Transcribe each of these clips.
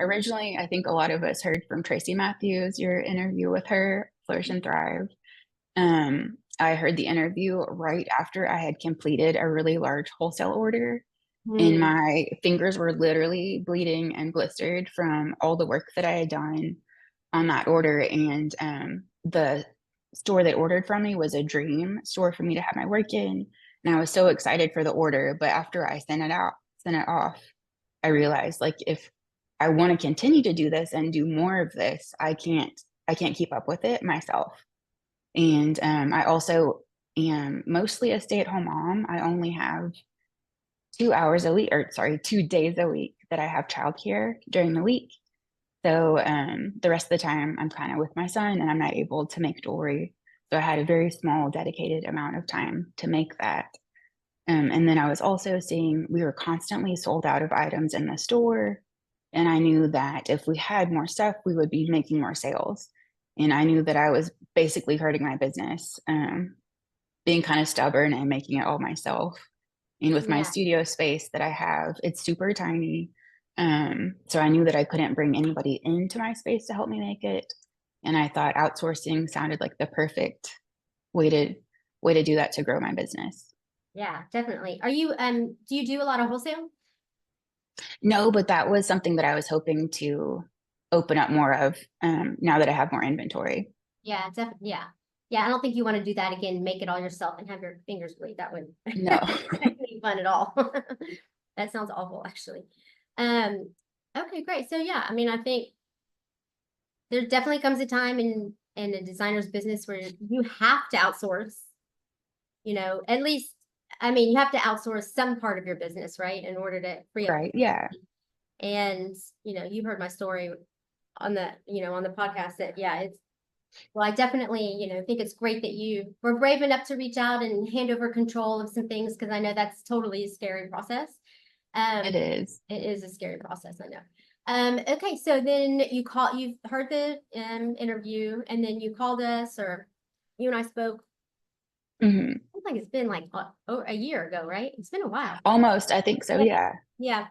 originally, I think a lot of us heard from Tracy Matthews, your interview with her, Flourish and Thrive. I heard the interview right after I had completed a really large wholesale order, and Mm, my fingers were literally bleeding and blistered from all the work that I had done on that order. And the store that ordered from me was a dream store for me to have my work in. And I was so excited for the order. But after I sent it off, I realized like if I want to continue to do this and do more of this, I can't keep up with it myself. And I also am mostly a stay-at-home mom. I only have 2 hours a week, or sorry, 2 days a week that I have childcare during the week. So the rest of the time, I'm kind of with my son and I'm not able to make jewelry. So I had a very small dedicated amount of time to make that. And then I was also seeing we were constantly sold out of items in the store. And I knew that if we had more stuff, we would be making more sales. And I knew that I was basically hurting my business, being kind of stubborn and making it all myself. And with my yeah. studio space that I have, it's super tiny. So I knew that I couldn't bring anybody into my space to help me make it. And I thought outsourcing sounded like the perfect way to do that to grow my business. Yeah, definitely. Are you do you do a lot of wholesale? No, but that was something that I was hoping to open up more of now that I have more inventory. Yeah, definitely. Yeah. Yeah, I don't think you want to do that again, make it all yourself and have your fingers bleed. That would No. not be fun at all. That sounds awful, actually. Um, okay, great. So yeah, I mean, I think there definitely comes a time in a designer's business where you have to outsource, at least, I mean, you have to outsource some part of your business, right? In order to free up Right. Yeah. capacity. And, you've heard my story on the podcast that, yeah, well, I definitely, think it's great that you were brave enough to reach out and hand over control of some things, because I know that's totally a scary process. It Um, is. it is a scary process, I know. Okay, so then you've heard the interview, and then you called us, or you and I spoke. Hmm. I think it's been like a year ago, right? It's been a while. Almost. I think so. Yeah. Yeah.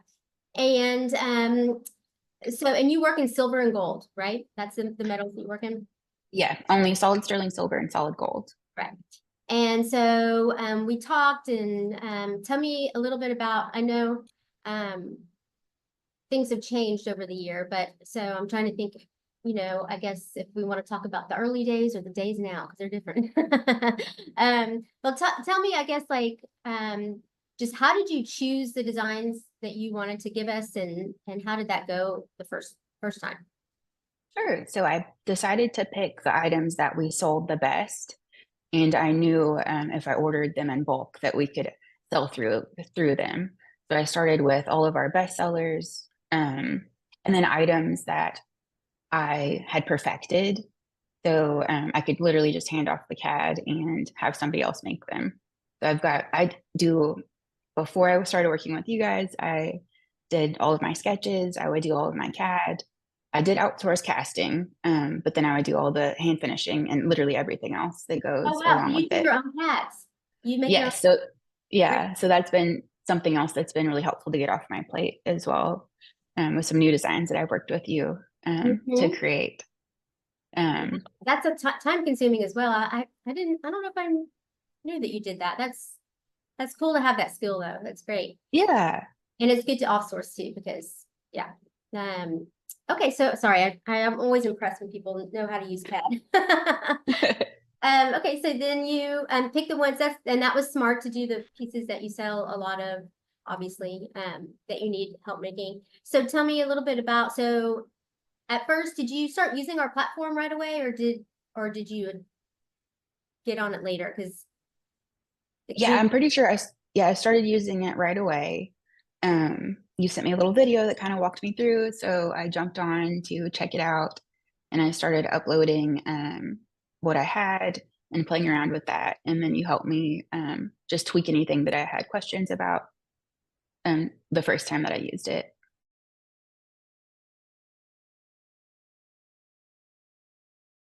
Yeah. And and you work in silver and gold, right? That's the metals that you work in. Yeah. Only solid sterling silver and solid gold. Correct. And so we talked, and tell me a little bit about, I know um, things have changed over the year, but so I'm trying to think, I guess if we want to talk about the early days or the days now, because they're different. Well, tell me, I guess, like, just how did you choose the designs that you wanted to give us, and how did that go the first time? Sure. So I decided to pick the items that we sold the best, and I knew if I ordered them in bulk that we could sell through them. So I started with all of our best sellers, and then items that I had perfected. So I could literally just hand off the CAD and have somebody else make them. So I do, before I started working with you guys, I did all of my sketches. I would do all of my CAD. I did outsource casting, but then I would do all the hand finishing and literally everything else that Oh goes wow, so along with you do it. your own hats. You make your own. Yes. So Great. yeah, so that's been something else that's been really helpful to get off my plate as well, with some new designs that I've worked with you to Mhm. create. Um, That's a time consuming as well. I don't know if I knew that you did that. That's cool to have that skill though. That's great. yeah. And it's good to offsource too, because yeah. Um, okay, so sorry, I am always impressed when people know how to use CAD. Okay, so then you pick the ones and that was smart to do the pieces that you sell a lot of, obviously, that you need help making. So tell me a little bit about, so at first, did you start using our platform right away, or did you get on it later? Because Yeah, I'm pretty sure I started using it right away. You sent me a little video that kind of walked me through, so I jumped on to check it out, and I started uploading what I had and playing around with that. And then you helped me just tweak anything that I had questions about the first time that I used it.